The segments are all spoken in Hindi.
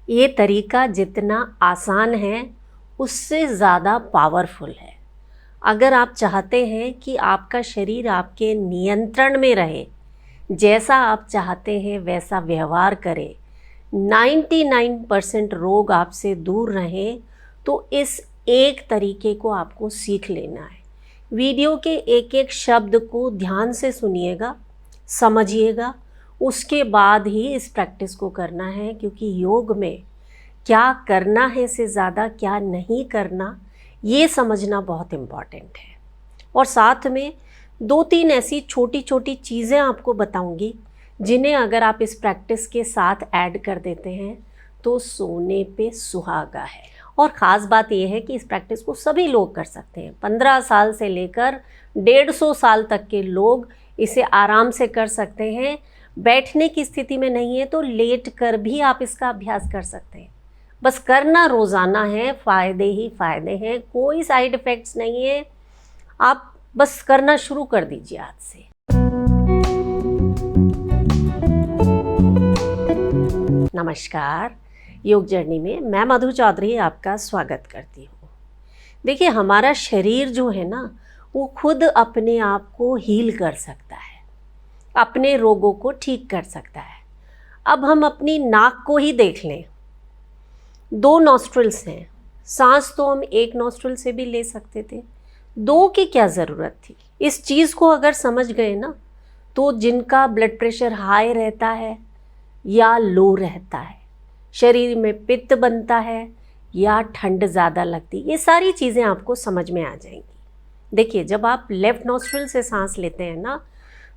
ये तरीका जितना आसान है उससे ज़्यादा पावरफुल है। अगर आप चाहते हैं कि आपका शरीर आपके नियंत्रण में रहे, जैसा आप चाहते हैं वैसा व्यवहार करे, 99% रोग आपसे दूर रहें, तो इस एक तरीके को आपको सीख लेना है। वीडियो के एक एक शब्द को ध्यान से सुनिएगा, समझिएगा, उसके बाद ही इस प्रैक्टिस को करना है, क्योंकि योग में क्या करना है से ज़्यादा क्या नहीं करना ये समझना बहुत इम्पॉर्टेंट है। और साथ में 2-3 ऐसी छोटी छोटी चीज़ें आपको बताऊंगी जिन्हें अगर आप इस प्रैक्टिस के साथ ऐड कर देते हैं तो सोने पे सुहागा है। और ख़ास बात यह है कि इस प्रैक्टिस को सभी लोग कर सकते हैं। 15 साल से लेकर 150 साल तक के लोग इसे आराम से कर सकते हैं। बैठने की स्थिति में नहीं है तो लेट कर भी आप इसका अभ्यास कर सकते हैं। बस करना रोज़ाना है, फ़ायदे ही फ़ायदे हैं, कोई साइड इफ़ेक्ट्स नहीं है। आप बस करना शुरू कर दीजिए आज से। नमस्कार, योग जर्नी में मैं मधु चौधरी आपका स्वागत करती हूँ। देखिए, हमारा शरीर जो है ना, वो खुद अपने आप को हील कर सकता है, अपने रोगों को ठीक कर सकता है। अब हम अपनी नाक को ही देख लें, 2 नॉस्ट्रिल्स हैं। सांस तो हम एक नॉस्ट्रिल से भी ले सकते थे, 2 की क्या ज़रूरत थी। इस चीज़ को अगर समझ गए ना, तो जिनका ब्लड प्रेशर हाई रहता है या लो रहता है, शरीर में पित्त बनता है या ठंड ज़्यादा लगती, ये सारी चीज़ें आपको समझ में आ जाएंगी। देखिए, जब आप लेफ़्ट नॉस्ट्रिल से सांस लेते हैं ना,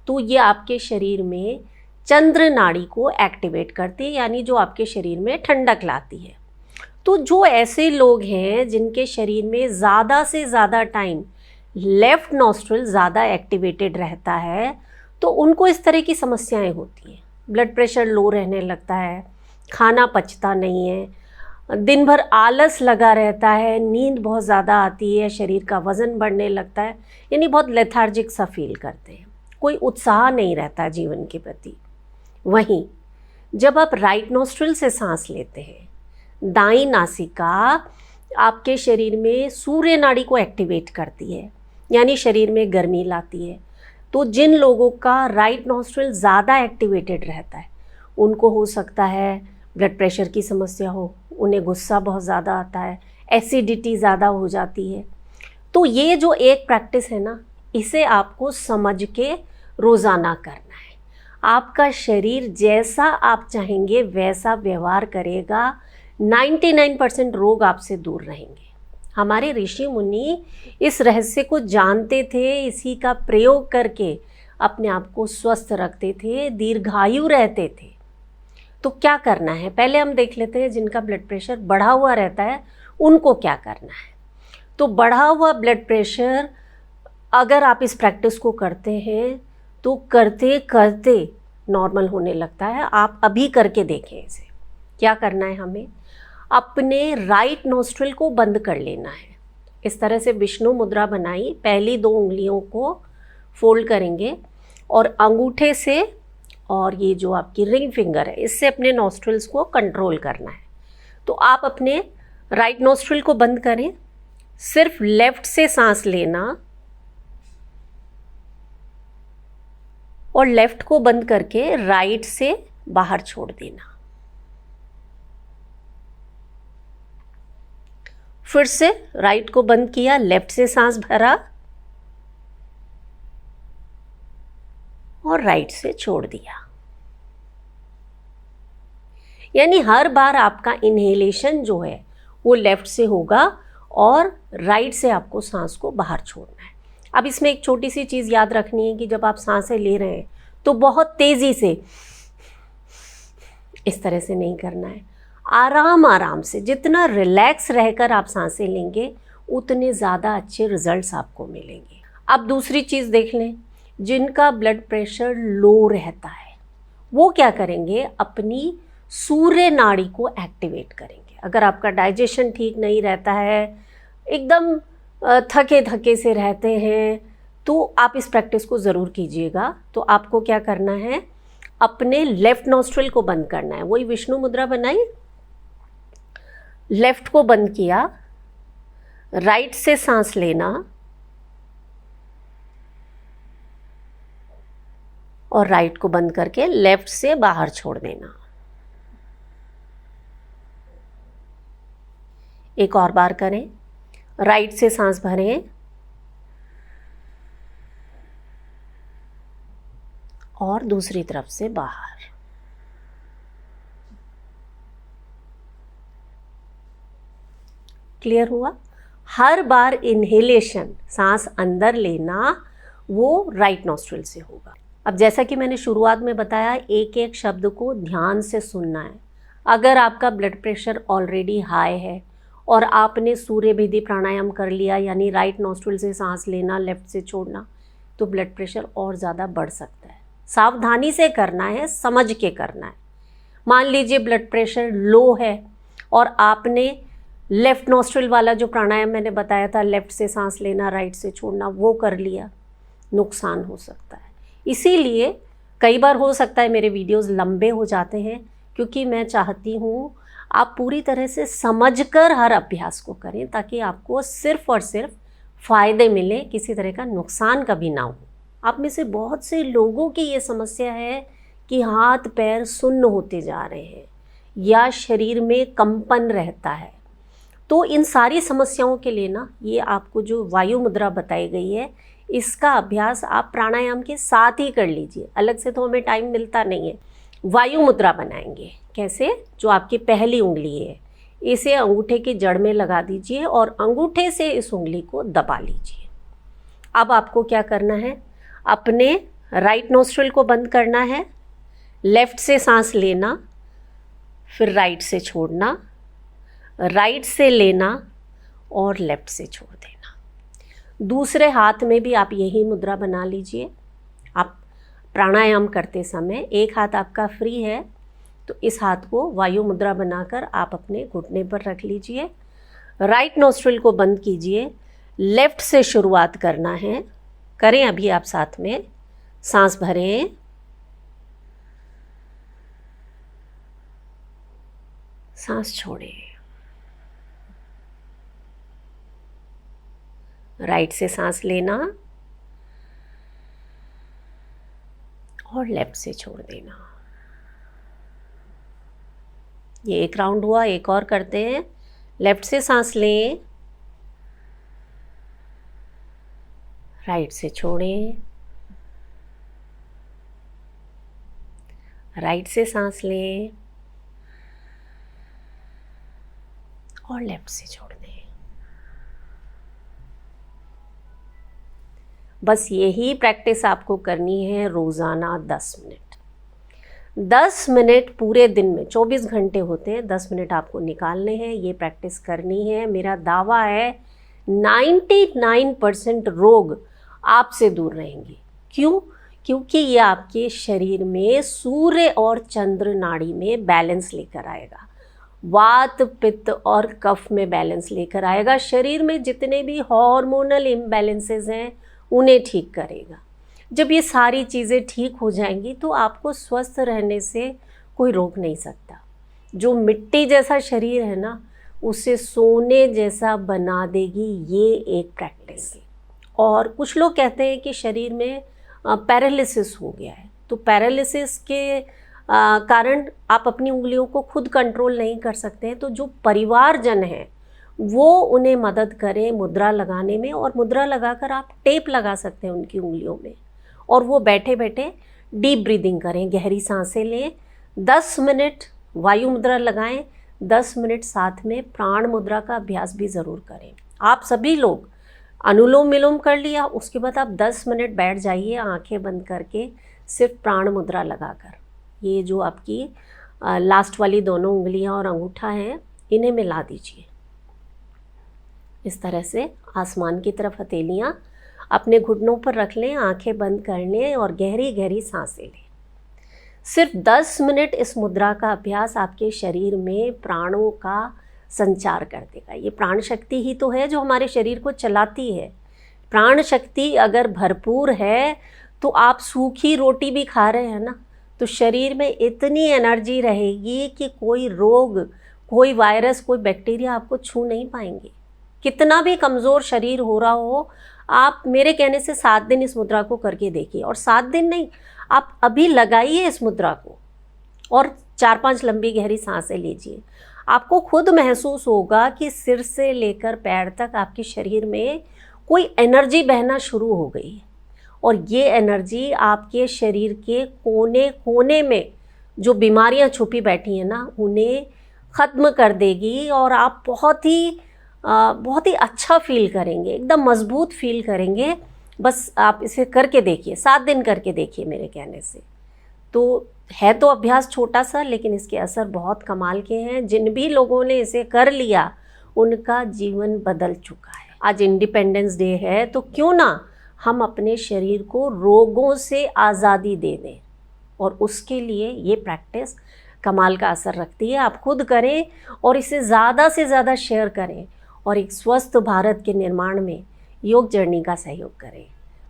तो ये आपके शरीर में चंद्र नाड़ी को एक्टिवेट करती है, यानी जो आपके शरीर में ठंडक लाती है। तो जो ऐसे लोग हैं जिनके शरीर में ज़्यादा से ज़्यादा टाइम लेफ़्ट नॉस्ट्रिल ज़्यादा एक्टिवेटेड रहता है, तो उनको इस तरह की समस्याएं होती हैं। ब्लड प्रेशर लो रहने लगता है, खाना पचता नहीं है, दिन भर आलस लगा रहता है, नींद बहुत ज़्यादा आती है, शरीर का वज़न बढ़ने लगता है, यानी बहुत लेथार्जिक सा फील करते हैं, कोई उत्साह नहीं रहता जीवन के प्रति। वहीं जब आप राइट नॉस्ट्रिल से सांस लेते हैं, दाईं नासिका आपके शरीर में सूर्य नाड़ी को एक्टिवेट करती है, यानी शरीर में गर्मी लाती है। तो जिन लोगों का राइट नॉस्ट्रिल ज़्यादा एक्टिवेटेड रहता है, उनको हो सकता है ब्लड प्रेशर की समस्या हो, उन्हें गुस्सा बहुत ज़्यादा आता है, एसिडिटी ज़्यादा हो जाती है। तो ये जो एक प्रैक्टिस है ना, इसे आपको समझ के रोज़ाना करना है। आपका शरीर जैसा आप चाहेंगे वैसा व्यवहार करेगा, 99% रोग आपसे दूर रहेंगे। हमारे ऋषि मुनि इस रहस्य को जानते थे, इसी का प्रयोग करके अपने आप को स्वस्थ रखते थे, दीर्घायु रहते थे। तो क्या करना है, पहले हम देख लेते हैं जिनका ब्लड प्रेशर बढ़ा हुआ रहता है उनको क्या करना है। तो बढ़ा हुआ ब्लड प्रेशर अगर आप इस प्रैक्टिस को करते हैं तो करते करते नॉर्मल होने लगता है। आप अभी करके देखें इसे। क्या करना है, हमें अपने राइट नोस्ट्रिल को बंद कर लेना है। इस तरह से विष्णु मुद्रा बनाई, पहली 2 उंगलियों को फोल्ड करेंगे और अंगूठे से और ये जो आपकी रिंग फिंगर है, इससे अपने नोस्ट्रिल्स को कंट्रोल करना है। तो आप अपने राइट नोस्ट्रिल को बंद करें, सिर्फ लेफ्ट से सांस लेना और लेफ्ट को बंद करके राइट से बाहर छोड़ देना। फिर से राइट को बंद किया, लेफ्ट से सांस भरा और राइट से छोड़ दिया। यानी हर बार आपका इनहेलेशन जो है वो लेफ्ट से होगा और राइट से आपको सांस को बाहर छोड़ना है। अब इसमें एक छोटी सी चीज़ याद रखनी है कि जब आप सांसें ले रहे हैं तो बहुत तेज़ी से इस तरह से नहीं करना है। आराम आराम से, जितना रिलैक्स रहकर आप सांसें लेंगे उतने ज़्यादा अच्छे रिजल्ट्स आपको मिलेंगे। अब दूसरी चीज़ देख लें, जिनका ब्लड प्रेशर लो रहता है वो क्या करेंगे, अपनी सूर्य नाड़ी को एक्टिवेट करेंगे। अगर आपका डाइजेशन ठीक नहीं रहता है, एकदम थके थके से रहते हैं, तो आप इस प्रैक्टिस को ज़रूर कीजिएगा। तो आपको क्या करना है, अपने लेफ़्ट नॉस्ट्रिल को बंद करना है। वही विष्णु मुद्रा बनाई, लेफ्ट को बंद किया, राइट से सांस लेना और राइट को बंद करके लेफ्ट से बाहर छोड़ देना। एक और बार करें, राइट से सांस भरें और दूसरी तरफ से बाहर। क्लियर हुआ? हर बार इन्हेलेशन, सांस अंदर लेना, वो राइट नॉस्ट्रिल से होगा। अब जैसा कि मैंने शुरुआत में बताया, एक एक शब्द को ध्यान से सुनना है। अगर आपका ब्लड प्रेशर ऑलरेडी हाई है और आपने सूर्य भेदी प्राणायाम कर लिया, यानी राइट नॉस्ट्रिल से सांस लेना, लेफ्ट से छोड़ना, तो ब्लड प्रेशर और ज़्यादा बढ़ सकता है। सावधानी से करना है, समझ के करना है। मान लीजिए ब्लड प्रेशर लो है और आपने लेफ़्ट नॉस्ट्रिल वाला जो प्राणायाम मैंने बताया था, लेफ़्ट से सांस लेना, राइट से छोड़ना, वो कर लिया, नुकसान हो सकता है। इसीलिए कई बार हो सकता है मेरे वीडियोस लंबे हो जाते हैं, क्योंकि मैं चाहती हूँ आप पूरी तरह से समझकर हर अभ्यास को करें, ताकि आपको सिर्फ और सिर्फ फ़ायदे मिले, किसी तरह का नुकसान कभी ना हो। आप में से बहुत से लोगों की ये समस्या है कि हाथ पैर सुन्न होते जा रहे हैं या शरीर में कंपन रहता है। तो इन सारी समस्याओं के लिए ना, ये आपको जो वायु मुद्रा बताई गई है, इसका अभ्यास आप प्राणायाम के साथ ही कर लीजिए। अलग से तो हमें टाइम मिलता नहीं है। वायु मुद्रा बनाएंगे कैसे? जो आपकी पहली उंगली है, इसे अंगूठे की जड़ में लगा दीजिए और अंगूठे से इस उंगली को दबा लीजिए। अब आपको क्या करना है? अपने राइट नोस्ट्रिल को बंद करना है, लेफ्ट से सांस लेना, फिर राइट से छोड़ना, राइट से लेना और लेफ्ट से छोड़ देना। दूसरे हाथ में भी आप यही मुद्रा बना लीजिए। आप प्राणायाम करते समय एक हाथ आपका फ्री है, तो इस हाथ को वायु मुद्रा बनाकर आप अपने घुटने पर रख लीजिए। राइट नोस्ट्रिल को बंद कीजिए, लेफ्ट से शुरुआत करना है। करें अभी आप साथ में। सांस भरें, सांस छोड़ें। राइट से सांस लेना और लेफ्ट से छोड़ देना। ये एक राउंड हुआ, एक और करते हैं। लेफ्ट से सांस लें, राइट से छोड़ें, राइट से सांस लें और लेफ्ट से छोड़ दें। बस यही प्रैक्टिस आपको करनी है रोज़ाना 10 मिनट। 10 मिनट पूरे दिन में, 24 घंटे होते हैं, 10 मिनट आपको निकालने हैं, ये प्रैक्टिस करनी है। मेरा दावा है 99% रोग आपसे दूर रहेंगे। क्यों? क्योंकि ये आपके शरीर में सूर्य और चंद्र नाड़ी में बैलेंस लेकर आएगा, वात पित्त और कफ में बैलेंस लेकर आएगा। शरीर में जितने भी हार्मोनल इम्बैलेंसेस हैं उन्हें ठीक करेगा। जब ये सारी चीज़ें ठीक हो जाएंगी तो आपको स्वस्थ रहने से कोई रोक नहीं सकता। जो मिट्टी जैसा शरीर है ना, उसे सोने जैसा बना देगी ये एक प्रैक्टिस। और कुछ लोग कहते हैं कि शरीर में पैरालिसिस हो गया है, तो पैरालिसिस के कारण आप अपनी उंगलियों को खुद कंट्रोल नहीं कर सकते हैं। तो जो परिवारजन है वो उन्हें मदद करें मुद्रा लगाने में, और मुद्रा लगाकर आप टेप लगा सकते हैं उनकी उंगलियों में, और वो बैठे बैठे डीप ब्रीदिंग करें, गहरी सांसें लें। 10 मिनट वायु मुद्रा लगाएं, 10 मिनट साथ में प्राण मुद्रा का अभ्यास भी ज़रूर करें। आप सभी लोग अनुलोम विलोम कर लिया, उसके बाद आप 10 मिनट बैठ जाइए आंखें बंद करके, सिर्फ प्राण मुद्रा लगाकर। ये जो आपकी लास्ट वाली दोनों उंगलियां और अंगूठा है, इन्हें मिला दीजिए। इस तरह से आसमान की तरफ हथेलियाँ अपने घुटनों पर रख लें, आंखें बंद कर लें और गहरी गहरी सांसें लें। सिर्फ 10 मिनट इस मुद्रा का अभ्यास आपके शरीर में प्राणों का संचार कर देगा। ये प्राण शक्ति ही तो है जो हमारे शरीर को चलाती है। प्राण शक्ति अगर भरपूर है तो आप सूखी रोटी भी खा रहे हैं ना, तो शरीर में इतनी एनर्जी रहेगी कि कोई रोग, कोई वायरस, कोई बैक्टीरिया आपको छू नहीं पाएंगे। कितना भी कमज़ोर शरीर हो रहा हो, आप मेरे कहने से 7 दिन इस मुद्रा को करके देखिए। और 7 दिन नहीं, आप अभी लगाइए इस मुद्रा को और 4-5 लंबी गहरी सांसें लीजिए। आपको खुद महसूस होगा कि सिर से लेकर पैर तक आपके शरीर में कोई एनर्जी बहना शुरू हो गई है। और ये एनर्जी आपके शरीर के कोने कोने में जो बीमारियां छुपी बैठी हैं ना, उन्हें ख़त्म कर देगी और आप बहुत ही अच्छा फील करेंगे, एकदम मजबूत फील करेंगे। बस आप इसे करके देखिए, 7 दिन करके देखिए मेरे कहने से। तो है तो अभ्यास छोटा सा, लेकिन इसके असर बहुत कमाल के हैं। जिन भी लोगों ने इसे कर लिया उनका जीवन बदल चुका है। आज इंडिपेंडेंस डे है, तो क्यों ना हम अपने शरीर को रोगों से आज़ादी दे दें। और उसके लिए ये प्रैक्टिस कमाल का असर रखती है। आप खुद करें और इसे ज़्यादा से ज़्यादा शेयर करें और एक स्वस्थ भारत के निर्माण में योग जर्नी का सहयोग करें।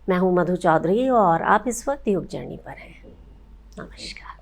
मैं हूँ मधु चौधरी और आप इस वक्त योग जर्नी पर हैं। नमस्कार।